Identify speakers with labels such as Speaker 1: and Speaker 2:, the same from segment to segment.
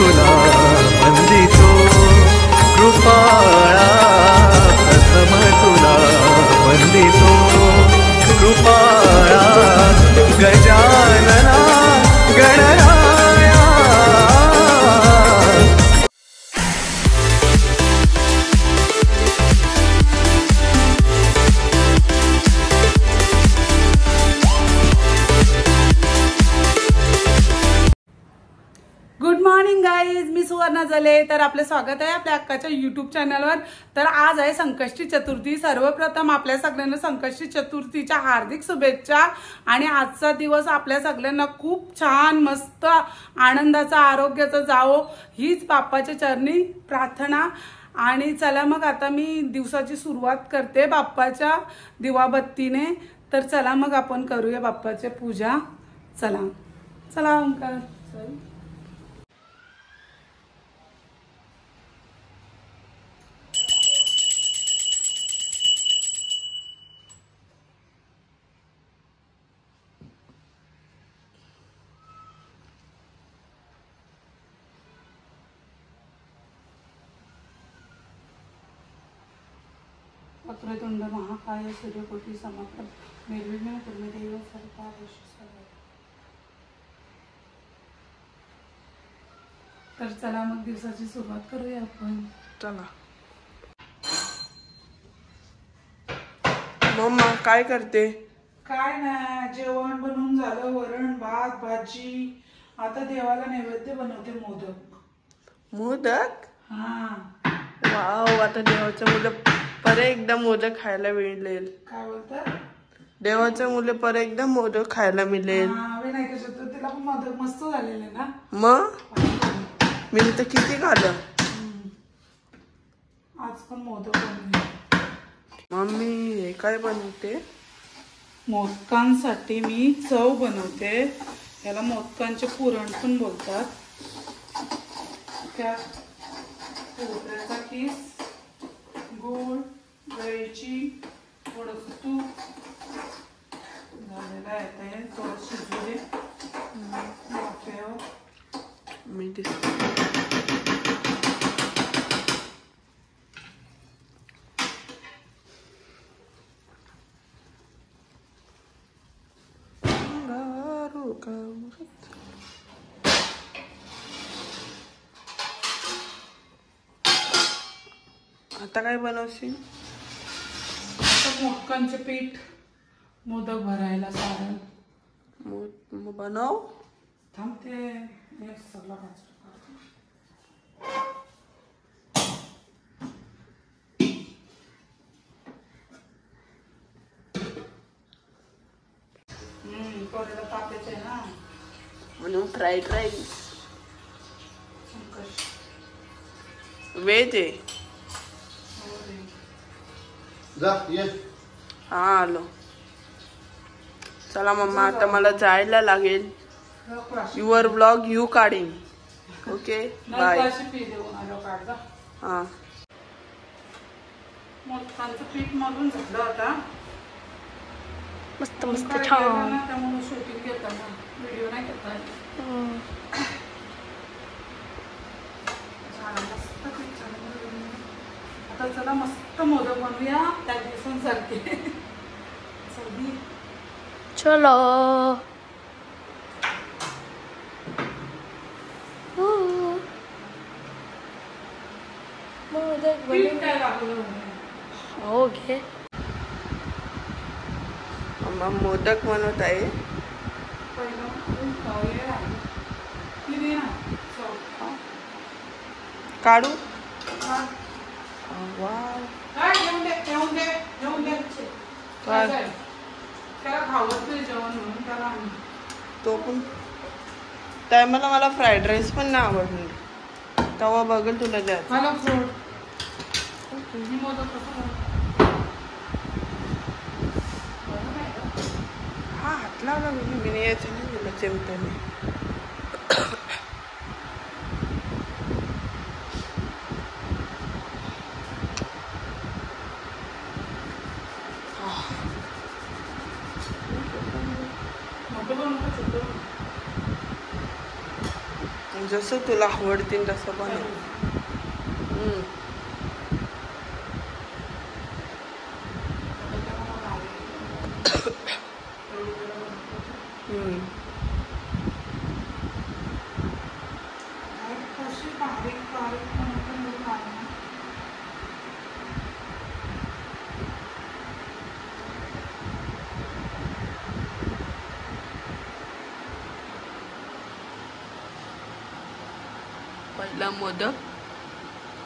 Speaker 1: तुला वंदितो कृपाळा प्रथम तुला वंदितो कृपाळा Gajanana Ganaraya.
Speaker 2: Good morning guys, मी सुवर्णा झाले। तर आपले स्वागत आहे आपल्या अक्काच्या यूट्यूब चॅनलवर। तर आज आहे संकष्टी चतुर्थी। सर्वप्रथम आपल्या सगळ्यांना संकष्टी चतुर्थीच्या हार्दिक शुभेच्छा। आणि आजचा दिवस आपल्या सगळ्यांना खूप छान मस्त आनंदाचा आरोग्याचा जावो हीच बाप्पाच्या चरणी प्रार्थना। आणि चला मग आता मी दिवसाची सुरुवात करते बाप्पाच्या दिवाबत्तीने। तर चला मग आपण करूया बाप्पाची पूजा। चला चला ओंकार चल। वक्रतुंड महाकाय सूर्यकोटी समप्रभ निर्विघ्नं कुरु मे देव सर्वकार्येषु सर्वदा। तर चला मग दिवसाची सुरुवात करूया आपण।
Speaker 3: चला मम्मा काय करते?
Speaker 2: काय नाही, जेवण बनवून झालं, वरण भात भाजी। आता देवाला नैवेद्य बनवते मोदक।
Speaker 3: मोदक?
Speaker 2: हा
Speaker 3: वाव, आता देवाच्या मुलं परत एकदा मोदक खायला मिळेल।
Speaker 2: काय बोलतात?
Speaker 3: देवाच्या मुले परत एकदा मोदक खायला मिळेल।
Speaker 2: विनायक चतुर्थीला पण मोदक मस्त झालेले ना।
Speaker 3: मग मी तर किती खाल्लं।
Speaker 2: आज पण मोदक बनवले।
Speaker 3: मम्मी हे काय बनवते?
Speaker 2: मोदकांसाठी मी चव बनवते। याला मोदकांचे पुरण पण बोलतात। त्यात खोबऱ्याचा किस, गूळ, वेलची, थोडंसं तूप झालेलं आहे। ते थोडं शिजू दे वाफेवर।
Speaker 3: मी दिसते आता काय बनवशील?
Speaker 2: मोदकांचे पीठ, मोदक भरायला सारण
Speaker 3: मग बनव।
Speaker 2: थांबते सगळं भाजून कोणाला तापायचं आहे ना
Speaker 3: म्हणून फ्राईड राईस वेज आहे। हा आलो। चला मम्मा आता मला जायला लागेल। युअर ब्लॉग यू काढीन। Okay bye. हा
Speaker 2: मोदकांचं पीठ मधून झालं आता
Speaker 3: मस्त मस्त छान।
Speaker 2: त्यामुळे शूटिंग घेताना व्हिडिओ नाही घेता आता चला मस्त मोदक बनवूया त्या दिवसांसारखे।
Speaker 3: चलो मोदक ओके। मम्मा मोदक बनवत आहे। काढू? वाव तो पण टायमाला मला फ्राईड राईस पण नाही आवडणार। तेव्हा बघेल तुला द्या। हा हात लावला मी नाही यायचं नाही तुला चिमट्याने। जसं तुला आवडतील तसं बनव. पहिला मोदक.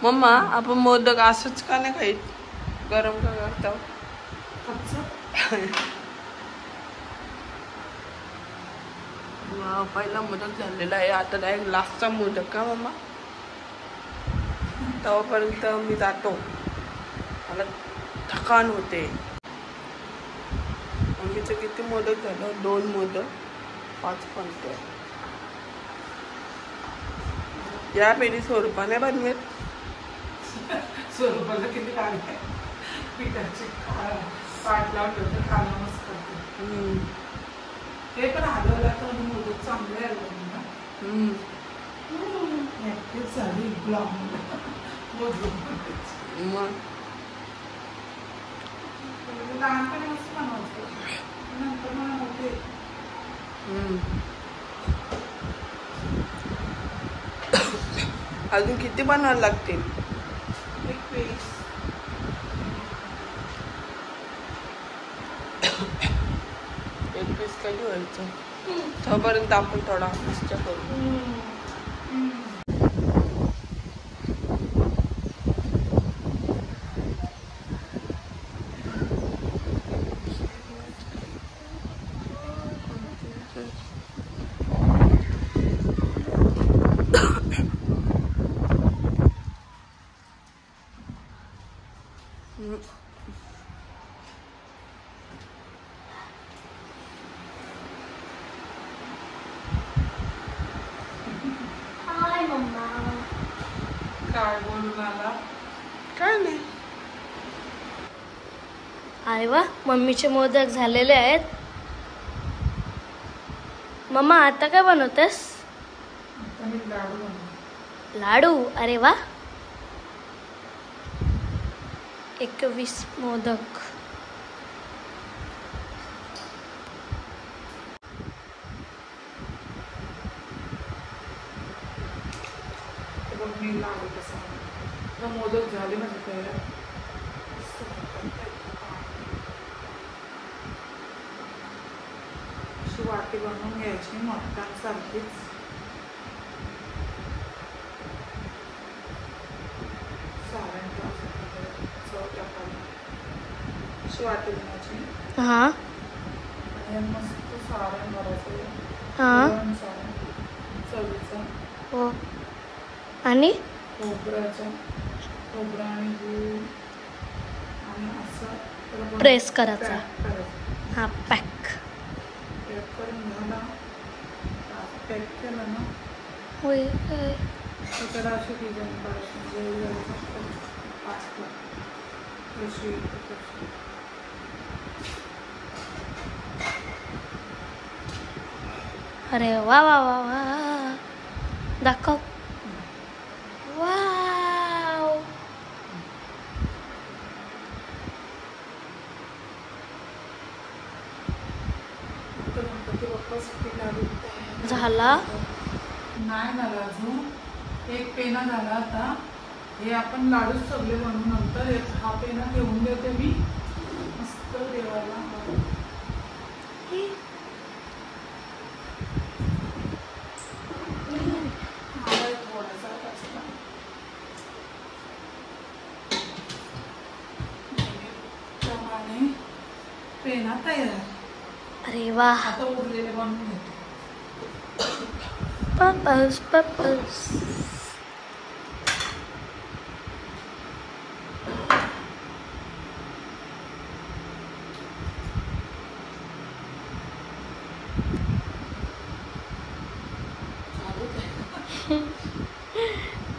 Speaker 3: मम्मा आपण मोदक असंच का नाही खाईत, गरम का करता? पहिला मोदक झालेला आहे. आता डायरेक्ट लास्टचा मोदक का मम्मा? तेव्हापर्यंत मी जातो, मला थकान होते. मम्मीचं किती मोदक झालं? 2 मोदक, 5 पंते. या पेढी स्वरूपाने बनवेल.
Speaker 2: स्वरूपाला किती काढ पिठाची पाठ लावलं तर काला मस्त करते. ते पण हलवला तर मोदक चांगले आले ना. झाली ब्लॉग
Speaker 3: मग
Speaker 2: लहानपणी मस्त बनवायचं, नंतर मला मोठे.
Speaker 3: अजून किती बनवायला लागतील?
Speaker 2: एक पेज.
Speaker 3: एक पीस कधी व्हायचं? तोपर्यंत आपण थोडा कष्ट करू.
Speaker 2: काय बोलून आला?
Speaker 3: काय नाही.
Speaker 4: अरे वा, मम्मीचे मोदक झालेले आहेत. मम्मा आता काय बनवतेस?
Speaker 2: आता मी लाडू बनवते.
Speaker 4: लाडू? अरे वा, 21 मोदक.
Speaker 2: मी लाडू कसं मोदक झाले म्हणजे तयार. अशी वाटी बनवून घ्यायची मोदकांसारखीच. सारण चव टाकायला अशी वाटी बनायची
Speaker 4: हा
Speaker 2: आणि मस्त सारण भरायचं.
Speaker 4: हा
Speaker 2: सारण चवीचं.
Speaker 4: हो. आणि
Speaker 2: खोबरं आणि गूळ आणि असं
Speaker 4: प्रेस करायचा.
Speaker 2: करायचं.
Speaker 4: हा, पॅक.
Speaker 2: पॅक करून झाला. पॅक केलं ना
Speaker 4: होय.
Speaker 2: त्याला अशी डिझाईन करायची म्हणजे पाचला जशी
Speaker 4: अरे वा वा वा वा, दाखव. वाव,
Speaker 2: गणपती बाप्पासाठी लाडू
Speaker 4: झाला.
Speaker 2: नाही झाला अजून. एक पेना झाला. आता हे आपण लाडू सगळे बनवून नंतर हा पेना घेऊन देते मी मस्त देवाला. पेना तयार.
Speaker 4: अरे वा,
Speaker 2: आता उरलेले बनवून घेतो.
Speaker 4: पपल्स पपल्स.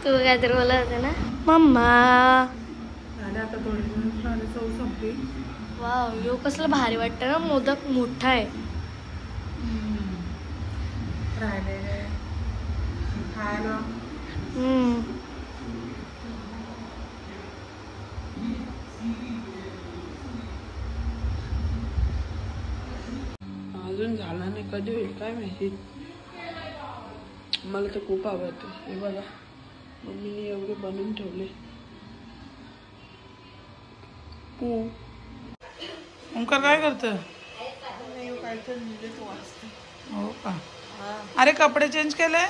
Speaker 4: तू काय तर बोलत होते ना मम्मा.
Speaker 2: झाले आता थोडे दिवस राहिले. चव संपली.
Speaker 4: वाव, यो कसलं भारी वाटतं ना. मोदक मोठा आहे.
Speaker 2: राहिले खायला
Speaker 3: अजून झाला नाही, कधी होईल काय माहिती. मला तर खूप आवडते. हे बघा मम्मीने एवढे बनवून ठेवले.
Speaker 2: ओंकार काय करतं? हो का? अरे कपडे चेंज केले?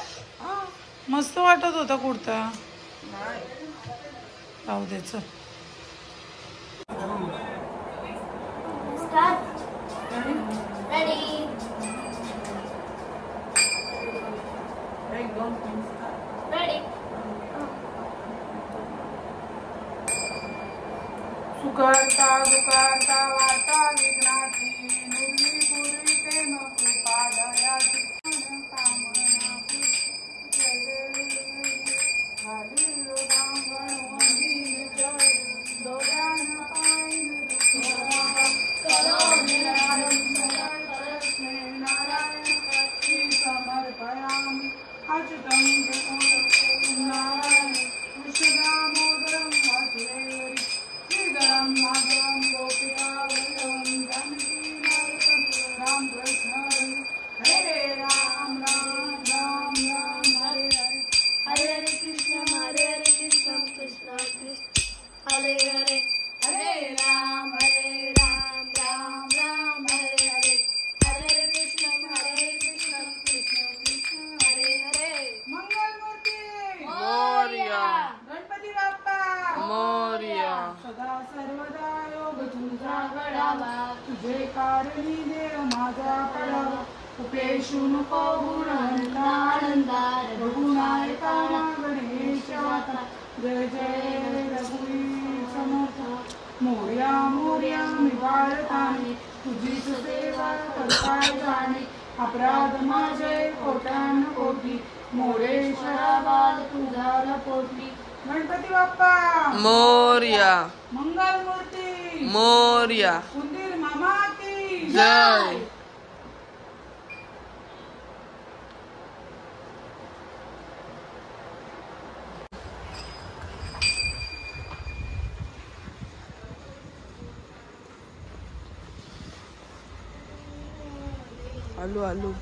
Speaker 2: मस्त वाटत होता कुर्ता. राहू दे चल. सुकर्ता दुकर्ता वार्ता विघ्नाची नुरली पूर्वी ते न कृपा दयाची कामना खाली लोकांगण वंदीन जय डोळ्यान पाईन नारायण समर्पयामि अच्युतं नारायण कृष्णदामोदरं वासुदेवरी श्रीधरं माधवं गोपिका वल्लभं जानकीनायकं राम कृष्ण हरे राम राम राम राम हरे हरे
Speaker 4: हरे हरे कृष्ण कृष्ण कृष्ण हरे हरे
Speaker 2: हरे राम राम राम हरे हरे
Speaker 4: हरे हरे कृष्ण कृष्ण कृष्ण हरे हरे.
Speaker 2: मंगलमूर्ती
Speaker 3: मोरया
Speaker 2: गणपती बाप्पा
Speaker 3: मोरया.
Speaker 2: सदा सर्वदा योग तुझा घडावा तुझे कारणी देव माझा पडावा उपेशू नको गुण आनंदा रघुनायका गणेश वाता जय जय रघुवीर समर्थ मोरया मोरया मी बाळताने तुझीच सेवा करताय जाणे अपराध माझे कोट्यान कोटी मोरेश्वरा बाल तुझा पोटी. गणपती बाप्पा
Speaker 3: मोरया
Speaker 2: मंगलमूर्ती
Speaker 3: मोरया.
Speaker 2: उंदीर मामा की
Speaker 3: जय. आलू आलू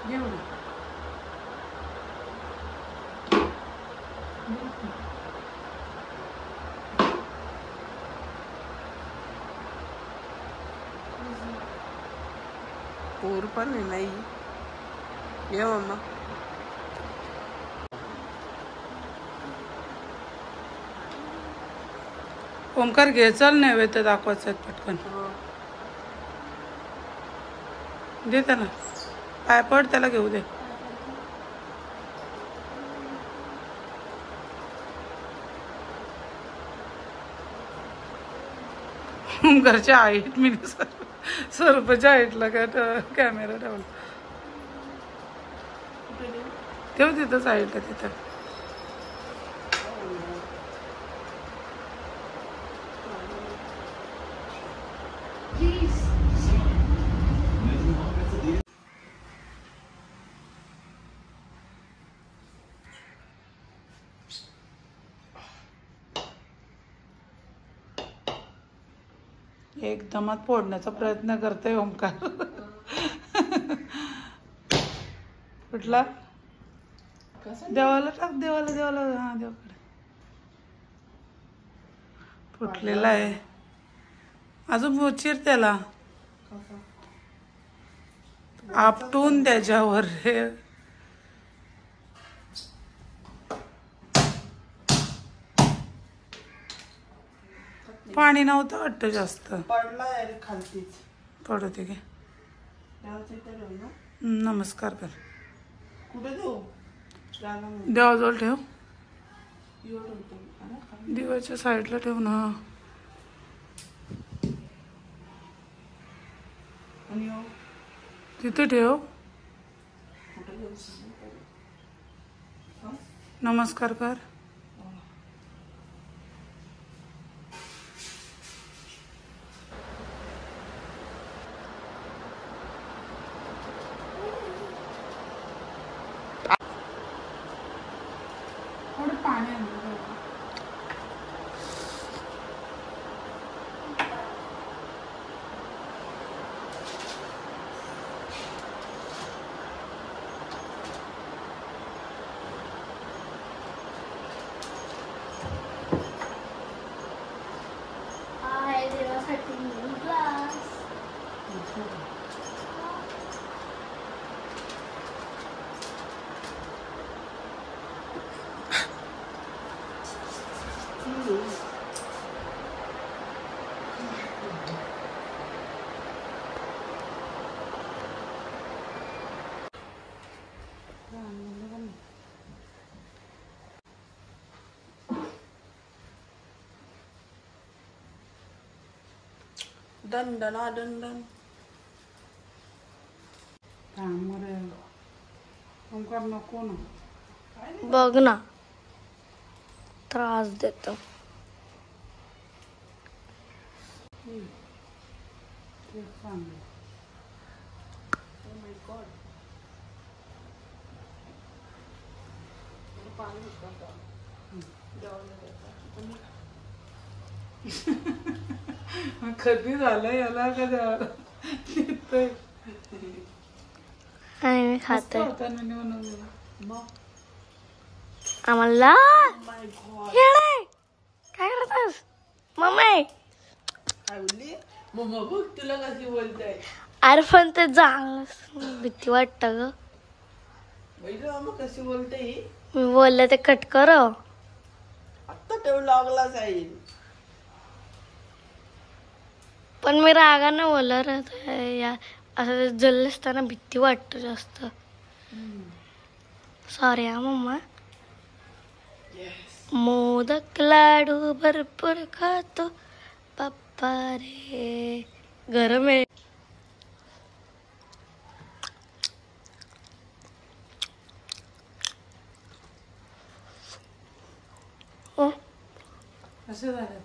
Speaker 2: घेऊन
Speaker 3: पूर पण आहे नाही. ये मम्मा.
Speaker 2: ओंकार घे चल नैवेद्य दाखवायचं पटकन दे त्याला पाय पड त्याला घेऊ दे. ओंकारच्या हाईट मी स्वरूपाच्या हाईटला काय कॅमेरा ठेवला ठेव तिथंच हाईटला तिथं. एकदमात फोडण्याचा प्रयत्न करतोय ओमकार. कुठला देवाला टाक, देवाला देवाला. हा देवाकडे फुटलेला आहे अजून. चिर त्याला आपटून त्याच्यावर हे. पाणी नव्हतं वाटतं जास्त.
Speaker 3: पडला यार खालतीच.
Speaker 2: पडू दे घे. नमस्कार कर.
Speaker 3: कुठे देऊ?
Speaker 2: देवाजवळ ठेव. दिवाच्या साईडला ठेव ना. तिथे ठेव. नमस्कार कर. थोडं पाणी आणलं.
Speaker 4: हा आहे देवासाठी ग्लास.
Speaker 3: दंडना दंडन.
Speaker 2: ओंकार नको ना.
Speaker 4: बघ ना त्रास देतो.
Speaker 2: कधी झालं याला का देवाला.
Speaker 4: आणि मी खाते.
Speaker 2: बनवलेला
Speaker 4: आम्हाला येडे. काय करतास मम्मी?
Speaker 3: काय बोलली मम्मा? बघ तुला कशी बोलताय.
Speaker 4: अरे पण ते झालं भीती वाटत ग.
Speaker 3: बघितलं मम्मा कशी बोलते ही.
Speaker 4: मी बोलले ते कट कर.
Speaker 3: आत्ता तेवढं लागला जाईल.
Speaker 4: पण मी रागाने बोलत या असं जल्ले असताना भीती वाटत जास्त. सॉरी हा मम्मा. मोदक लाडू भरपूर खातो पप्पा रे. गरम आहे.
Speaker 2: कसे झाले?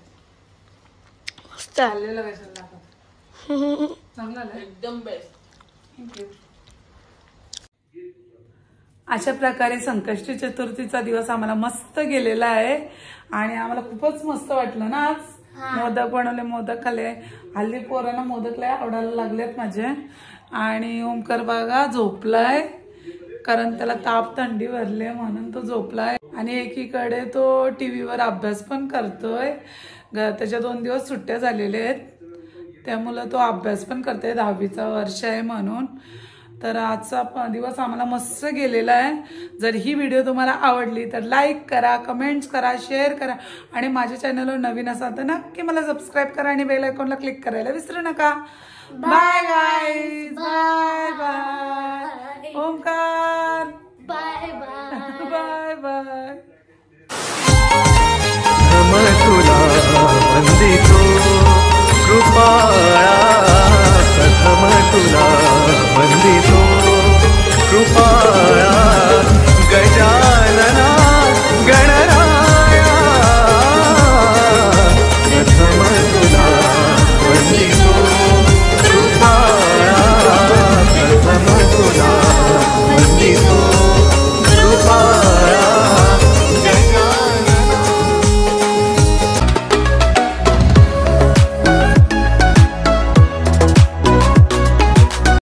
Speaker 4: मस्त.
Speaker 2: चाललेलं कशाला लागत. चांगलं आलं.
Speaker 3: एकदम बेस्ट.
Speaker 2: थँक्यू. अशा प्रकारे संकष्टी चतुर्थीचा दिवस आम्हाला मस्त गेलेला आहे आणि आम्हाला खूपच मस्त वाटलं ना आज. मोदक बनवले, मोदक खाल्ले. हल्ली पोरांना मोदक लय आवडायला लागलेत माझे. आणि ओमकार बघा झोपलाय कारण त्याला ताप थंडी भरले म्हणून तो झोपलाय. आणि एकीकडे तो टीव्हीवर अभ्यास पण करतोय. त्याच्या 2 दिवस सुट्ट्या झालेल्या आहेत त्यामुळे तो अभ्यास पण करतोय. 10वीचा वर्ष आहे म्हणून. तर आजचा दिवस आम्हाला मस्त गेलेला आहे. जर ही व्हिडिओ तुम्हाला आवडली तर लाईक करा, कमेंट्स करा, शेअर करा आणि माझ्या चॅनलवर नवीन असाल तर नक्की मला सबस्क्राईब करा आणि बेल आयकॉनला क्लिक करायला विसरू नका. Bye guys. Bye bye. Omkar
Speaker 4: bye bye.
Speaker 2: Bye bye.
Speaker 1: तुला वंदितो कृपाळा. प्रथम तुला वंदितो